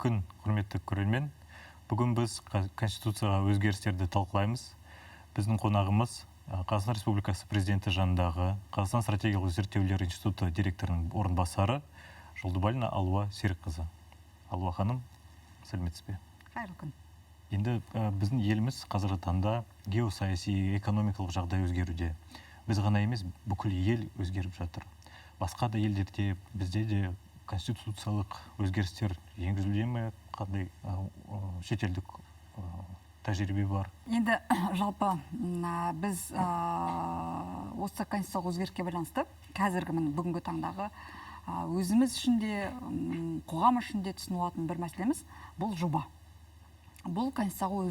күн, құрметті көрермен. Бүгін біз Конституцияға өзгерістерді талқылаймыз. Біздің қонағымыз Қазақстан Республикасы президенті жанындағы Қазақстан стратегиялық зерттеулер институты директорының орынбасары Жолдыбалина Алуа Серікқызы. Алуа ханым, сәлеметсіз бе? Қайырлы күн. Енді біздің еліміз қазіргі таңда геосаяси, экономикалық жағдай өзгеруде. Біз ғана емес, бүкіл ел өзгеріп жатыр. Басқа да елдерде, бізде де конституциялық өзгерістер енгізілуде ме? Қандай шетелдік тәжірибе бар? Енді жалпы біз осы конституциялық өзгеріске байланысты қазіргі бүгінгі таңдағы өзіміз үшін де, қоғам үшін де түсініп алатын бір мәселеміз бұл жоба. Бұл конституцияға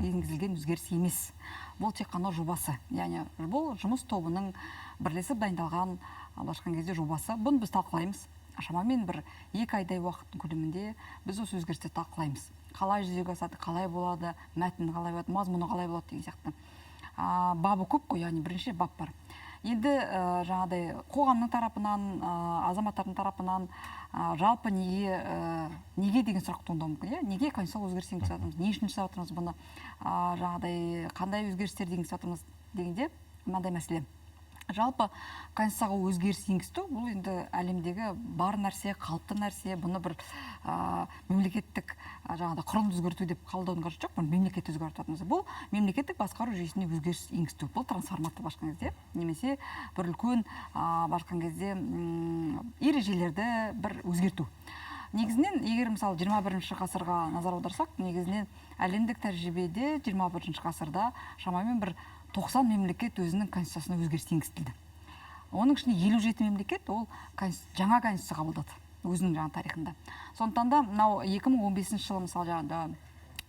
енгізілген өзгеріс емес. Бұл тек қана жобасы. Яғни бұл жұмыс тобының бірлесіп дайындалған былайша кезде жобасы. Бұны біз талқылаймыз. Шамамен бір 2 айдай уақыттың көлемінде біз осы өзгерісті талқылаймыз. Қалай жүзеге асады, қалай болады, мәтіні қалай болады, мазмұны қалай болады деген сияқты. Бабы көп қой, яғни бірінші бап бар. Енді жаңағыдай қоғамның тарапынан, азаматтардың тарапынан жалпы неге деген сұрақ туындауы мүмкін, неге конституциялық өзгеріс енгізіп жатырмыз, не үшін жасап жатырмыз бұны, жаңағыдай қандай өзгерістер енгізіп жатырмыз дегенде мынандай мәселе. Жалпы конституцияға өзгеріс енгізу бұл енді әлемдегі бар нәрсе, қалыпты нәрсе, бұны бір мемлекеттік құрылымды өзгерту деп қабылдаудың қажеті жоқ. Бұл мемлекет өзгертеміз. Бұл мемлекеттік басқару жүйесіне өзгеріс енгізу. Бұл трансформация басқан кезде, немесе бір үлкен басқан кезде ережелерді бір өзгерту. Негізінен, егер мысалы 21 ғасырға назар аударсақ, негізінен әлемдік тәжірибеде 21 ғасырда шамамен бір 90 мемлекет өзінің конституциясына өзгеріс енгізілді. Оның ішінде 57 мемлекет ол жаңа конституция қабылдады өзінің жаңа тарихында. Сондықтан да мынау 2015 жылы мысалы жаңағыда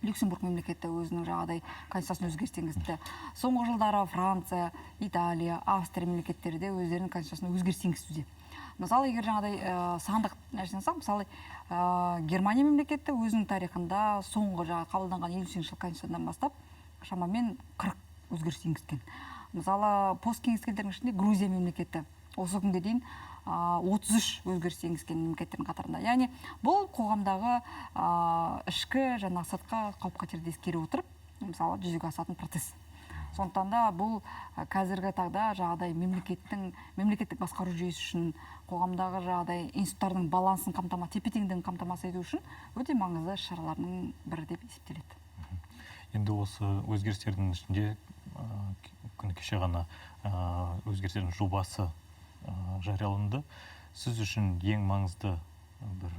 Люксембург мемлекеті өзінің жаңағыдай конституциясына өзгеріс енгізді. Соңғы жылдары Франция, Италия, Австрия мемлекеттері де өздерінің конституциясына өзгеріс енгізуде. Мысалы, егер жаңағыдай сандық нәрсені алсақ, мысалы Германия мемлекеті өзінің тарихында соңғы қабылданған 58 жыл конституциядан бастап шамамен 40 өзгеріс енгізген. Мысалы, посткеңестік ішінде Грузия мемлекеті осы күнге дейін 33 өзгеріс енгізген мемлекеттердің қатарында. Яғни бұл қоғамдағы ішкі және сыртқы қауіп-қатерді ескере отырып, мысалы, жүзеге асатын процесс. Сондықтан да бұл қазіргі таңда жағдай мемлекеттік басқару жүйесі үшін, қоғамдағы жағдай институттардың балансын тепе-теңдігін қамтамасыз ету үшін өте маңызды шаралардың бірі деп есептеледі. Енді осы өзгерістердің ішінде күні кеше ғана өзгерістердің жобасы жарияланды. Сіз үшін ең маңызды бір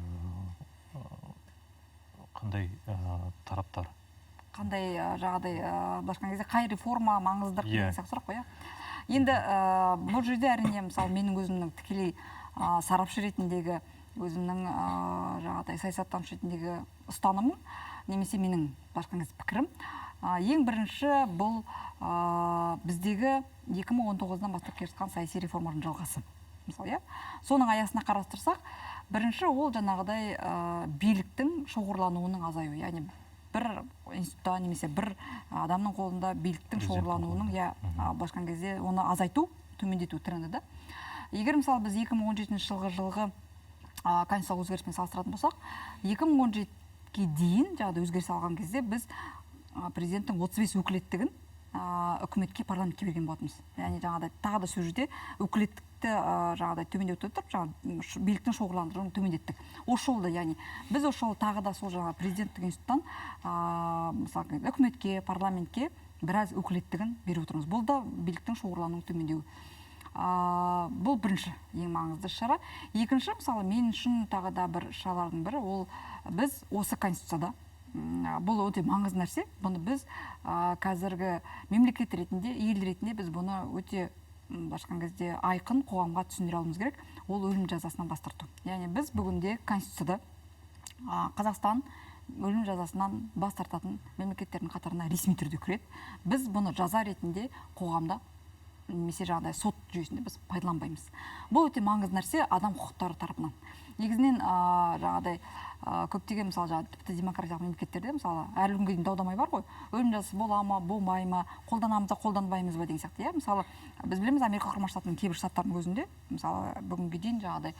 қандай тараптар? Қандай жағдай басқан кезде қай реформа маңыздылық деген сияқты сұрақ қой. Енді бұл жерде әрине мысалы менің өзімнің тікелей сарапшы ретіндегі өзімнің жағдай саясаттанушы ретіндегі ұстанымым немесе менің басқан кезде пікірім ең бірінші бұл біздегі 2019-дан бастап келе жатқан саяси реформаның жалғасы. Мысалы, соның аясына қарастырсақ, бірінші ол жаңағыдай биліктің шоғырлануының азаю, яғни бір институтта немесе бір адамның қолында биліктің шоғырлануының басқан кезде оны азайту, төмендету тренді да. Егер мысалы біз 2017 жылғы конституциялық өзгеріспен салыстыратын болсақ, 2017-ге дейін өзгеріс алған кезде біз президенттің 35 өкілеттігін үкіметке, парламентке берген болатынбыз. Яғни жаңағыдай тағы да сол жерде өкілеттікті жаңағыдай төмендетіп отырып, биліктің шоғырландыруын төмендеттік. Осы жолда, яғни біз осы жолы тағы да сол жаңа президенттік институттан мысалы үкіметке, парламентке біраз өкілеттігін беріп отырмыз. Бұл да биліктің шоғырлануын төмендеуі. Бұл бірінші ең маңызды шара. Екінші, мысалы, мен үшін тағы да бір шаралардың бірі, ол біз осы конституцияда бұл өте маңызды нәрсе. Бұны біз қазіргі мемлекет ретінде, ел ретінде біз бұны өте басқан кезде айқын қоғамға түсіндіре алуымыз керек. Ол өлім жазасынан бас тарту. Яғни біз бүгінде конституцияда Қазақстан өлім жазасынан бас тартатын мемлекеттердің қатарына ресми түрде кіреді. Біз бұны жаза ретінде қоғамда немесе жағдай сот жүйесінде біз пайдаланбаймыз. Бұл өте маңызды нәрсе адам құқықтары тарапынан. Негізінен жағдай көптеген мысалы демократиялық мемлекеттерде мысалы әлі күнге дейін дау-дамай бар ғой. Өлім жазасы бола ма, болмай ма, қолданамыз ба, қолданбаймыз ба деген сияқты. Мысалы біз білеміз Америка Құрама Штатының кейбір штаттарының өзінде мысалы бүгінге дейін жағдай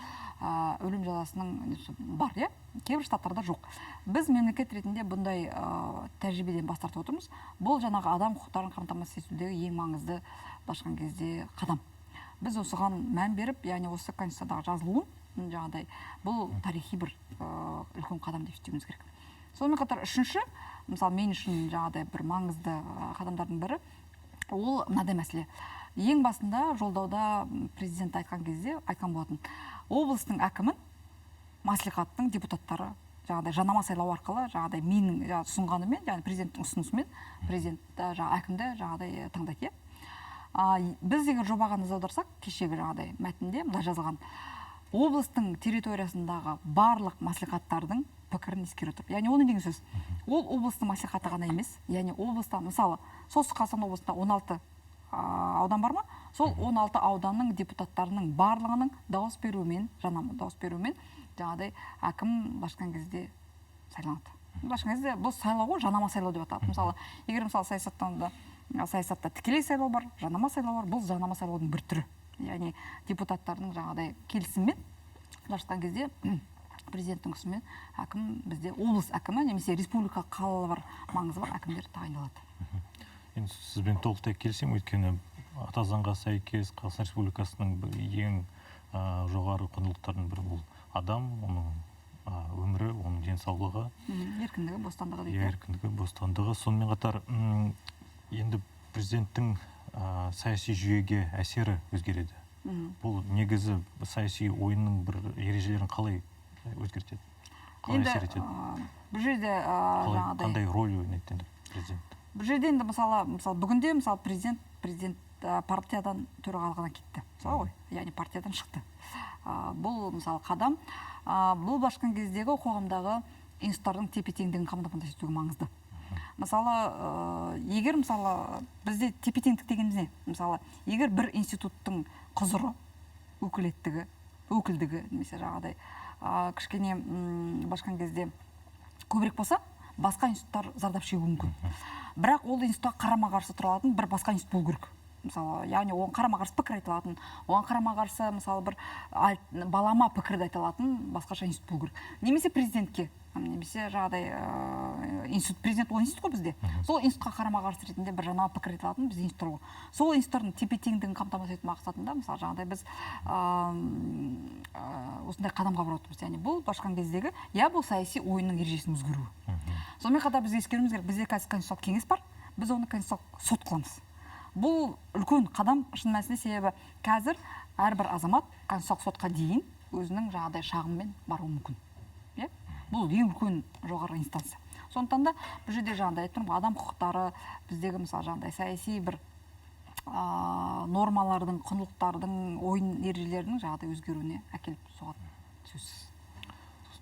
өлім жазасының бар, кейбір штаттарда жоқ. Біз мемлекет ретінде бұндай тәжірибеден бас тартып отырмыз. Бұл жаңағы адам құқықтарын қамтамасыз етудегі ең маңызды былайша айтқан кезде қадам. Біз осыған мән беріп, яғни осы конституциядағы жазылуын жаңағыдай бұл тарихи бір үлкен қадам деп есептеуіміз керек. Сонымен қатар үшінші, мысалы мен үшін жаңағыдай бір маңызды қадамдардың бірі ол мынадай мәселе. Ең басында жолдауда президент айтқан кезде айтқан болатын, облыстың әкімін мәслихаттың депутаттары жаңағыдай жанама сайлау арқылы жаңағыдай менің ұсынғаныммен, яғни президенттің ұсынысымен президент әкімді жаңағыдай таңдайды. Біз егер жобаға назар аударсақ, кешегі жаңағыдай мәтінде мына жазылған облыстың территориясындағы барлық мәслихаттардың пікірін ескере отырып. Яғни оны деген сөз. Ол облыстың мәслихаты ғана емес, яғни облыста мысалы Солтүстік Қазақстан облысында 16 аудан бар ма? Сол 16 ауданның депутаттарының барлығының дауыс беруімен, жанама дауыс беруімен жаңағыдай әкім башқан кезде сайланады. Башқан кезде бұл сайлау ғой, жанама сайлау деп аталады. Мысалы, егер мысалы саясатта тікелей сайлау бар, жанама сайлау бар, бұл жанама сайлаудың бір түрі. Яғни депутаттардың жаңағыдай келісіммен башқан кезде президенттің үкімімен әкім бізде облыс әкімі немесе республика қалалы бар маңызы бар әкімдер тағайындалады. Енді сізбен толықтай келісемін, өйткені ата заңға сәйкес Қазақстан Республикасының ең жоғары құндылықтардың бірі бұл адам, оның өмірі, оның денсаулығы, еркіндігі, бостандығы дейді. Еркіндігі, бостандығы. Сонымен қатар енді президенттің саяси жүйеге әсері өзгереді. Бұл негізі саяси ойынның бір ережелерін қалай өзгертеді? Қалай әсер етеді? Бұл жерде қандай рөл ойнайды президент? Бұл жерде енді мысалы бүгінде мысалы президент партиядан төрағалығына кетті. Солай ғой, яғни партиядан шықты. Бұл мысалы қадам, бұл башқан кездегі қоғамдағы институттардың тепе-теңдігін қамтамасыз етуге маңызды. Мысалы, егер мысалы бізде тепе-теңдік дегеніміз не? Мысалы, егер бір институттың құзыры, өкілдігі немесе жаңағыдай кішкене башқан кезде көбірек болса, басқа институттар зардап шегуі мүмкін. Бірақ ол институтқа қарама-қарсы тұра алатын бір басқа институт болу керек. Мысалы, яғни оған қарама-қарсы пікір айта алатын, оған қарама-қарсы мысалы бір балама пікірді айта алатын басқаша институт болу керек. Немесе президентке, немесе жаңағыдай президент ол институт қой бізде. Сол институтқа қарама-қарсы ретінде бір жаңа пікір айта алатын біз институттар ғой. Сол институттардың тепе-теңдігін қамтамасыз ету мақсатында мысалы жаңағыдай біз осындай қадамға барып отырмыз. Яғни бұл башқан кездегі бұл саяси ойынның ережесінің өзгеруі. Сонымен қатар біз ескеруіміз керек, бізде қазір конституциялық кеңес бар, біз оны конституциялық сот қыламыз. Бұл үлкен қадам шын мәнісінде, себебі қазір әрбір азамат конституциялық сотқа дейін өзінің жаңағыдай шағыммен баруы мүмкін. Бұл ең үлкен жоғары инстанция. Сондықтан да бұл жерде жаңағыдай айтып тұрмын, адам құқықтары біздегі мысалы жаңағыдай саяси бір нормалардың, құндылықтардың, ойын ережелерінің жаңағыдай өзгеруіне әкеліп соғатын сөзсіз.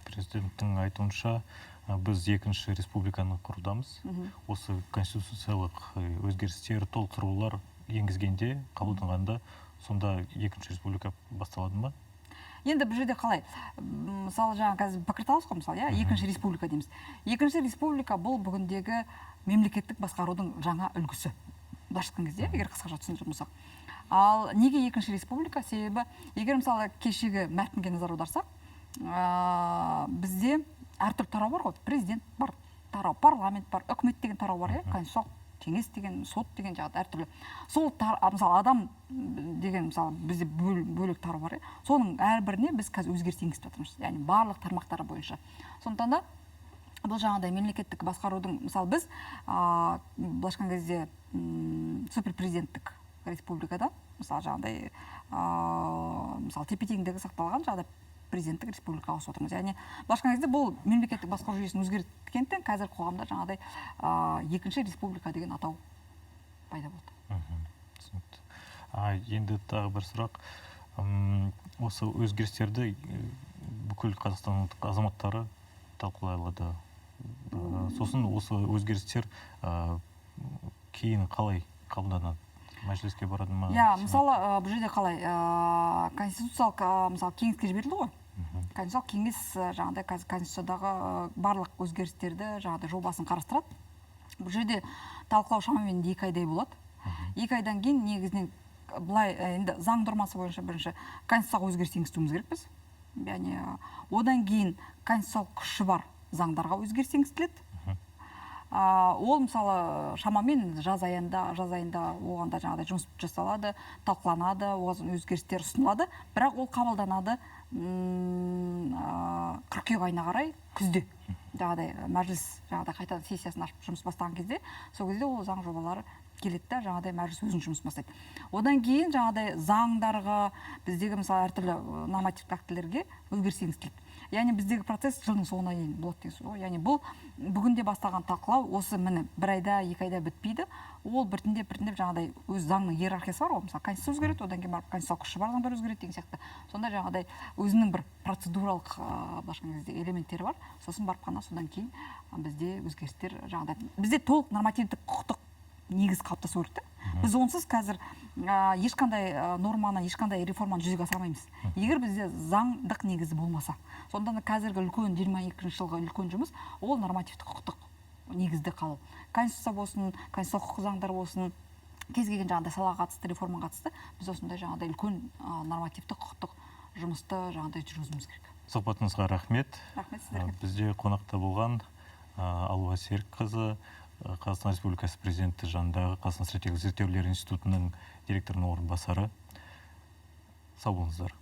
Президенттің айтуынша біз екінші республиканы құрудамыз. Осы конституциялық өзгерістер, толықтырулар енгізгенде, қабылданғанда, сонда екінші республика басталады ма? Енді бұл жерде қалай? Мысалы жаңа қазір пікірталас қой, мысалы, екінші республика дейміз. Екінші республика бұл бүгіндегі мемлекеттік басқарудың жаңа үлгісі. Былайша айтқан кезде, егер қысқаша түсіндіретін болсақ. Ал неге екінші республика? Себебі, егер мысалы кешегі мәтінге назар аударсақ, бізде әртүрлі тарау бар ғой, президент бар, тарау, парламент бар, үкімет деген тарау бар, конституциялық кеңес деген, сот деген жағдай әртүрлі. Сол мысалы адам деген мысалы бізде бөлек тарау бар, соның әрбіріне біз қазір өзгеріс енгізіп жатырмыз, яғни барлық тармақтары бойынша. Сондықтан да бұл жаңағыдай мемлекеттік басқарудың, мысалы біз былайша айтқан кезде суперпрезиденттік республикада, мысалы жаңағыдай мысалы тепе-теңдігі сақталған жағдай президенттік республикаға ауысып отырмыз. Яғни былайша айтқан кезде бұл мемлекеттік басқару жүйесін өзгерткендіктен қазір қоғамда жаңағыдай екінші республика деген атау пайда болды. Енді тағы бір сұрақ. Осы өзгерістерді бүкіл Қазақстан азаматтары талқылай алады. Сосын осы өзгерістер кейін қалай қабылданады? Мәжіліске барады ма? Мысалы, бұл жерде қалай конституциялық мысалы кеңеске жіберілді ғой. Конституциялық кеңес жаңағыдай конституциядағы барлық өзгерістерді жаңағыдай жобасын қарастырады. Бұл жерде талқылау шамамен 2 айдай болады. 2 айдан кейін негізінен былай енді заң нормасы бойынша бірінші конституцияға өзгеріс енгізуіміз керекпіз. яғни одан кейін конституциялық күші бар заңдарға өзгеріс енгізіледі. Ол мысалы шамамен жаз айында оғанда жаңағыдай жұмыс жасалады, талқыланады, оған өзгерістер ұсынылады, бірақ ол қабылданады қыркүйек айына қарай күзде. Жаңағыдай мәжіліс қайтадан сессиясын ашып жұмыс бастаған кезде, сол кезде ол заң жобалары келеді да, жаңағыдай мәжіліс өзінің жұмысын бастайды. Одан кейін жаңағыдай заңдарға, біздегі мысалы әртүрлі нормативтік актілерге өзгеріс енгізіледі. Яғни біздегі процесс жылдың соңына дейін болады деген сөз ғой. Яғни бұл бүгінде басталған талқылау осы міне 1 айда, 2 айда бітпейді. Ол біртіндеп жаңағыдай өз заңның иерархиясы бар ғой. Мысалы конституция өзгереді, одан кейін барып конституциялық күші бар заңдар өзгереді деген сияқты. Сонда жаңағыдай өзінің бір процедуралық былайша айтқан кезде элементтері бар. Сосын барып қана содан кейін бізде өзгерістер жаңағыдай бізде толық нормативтік құқықтық негіз қалыптасу керек та. Біз онсыз қазір ешқандай норманы, ешқандай реформаны жүзеге асыра алмаймыз. Егер бізде заңдық негізі болмаса. Сонда қазіргі үлкен 22 жылғы үлкен жұмыс ол нормативтік құқықтық негізде қалу. Конституция болсын, конституциялық құқық заңдар болсын, кез келген жаңағыдай салаға қатысты, реформаға қатысты біз осындай жаңағыдай үлкен нормативтік құқықтық жұмысты жаңағыдай жүргізуіміз керек. Сұхбатыңызға рахмет. Рахмет сіздерге. Бізде қонақта болған Алуа Серікқызы, Қазақстан Республикасы президенті жанындағы Қазақстан стратегиялық зерттеулер институтының директорының орынбасары. Сау болыңыздар.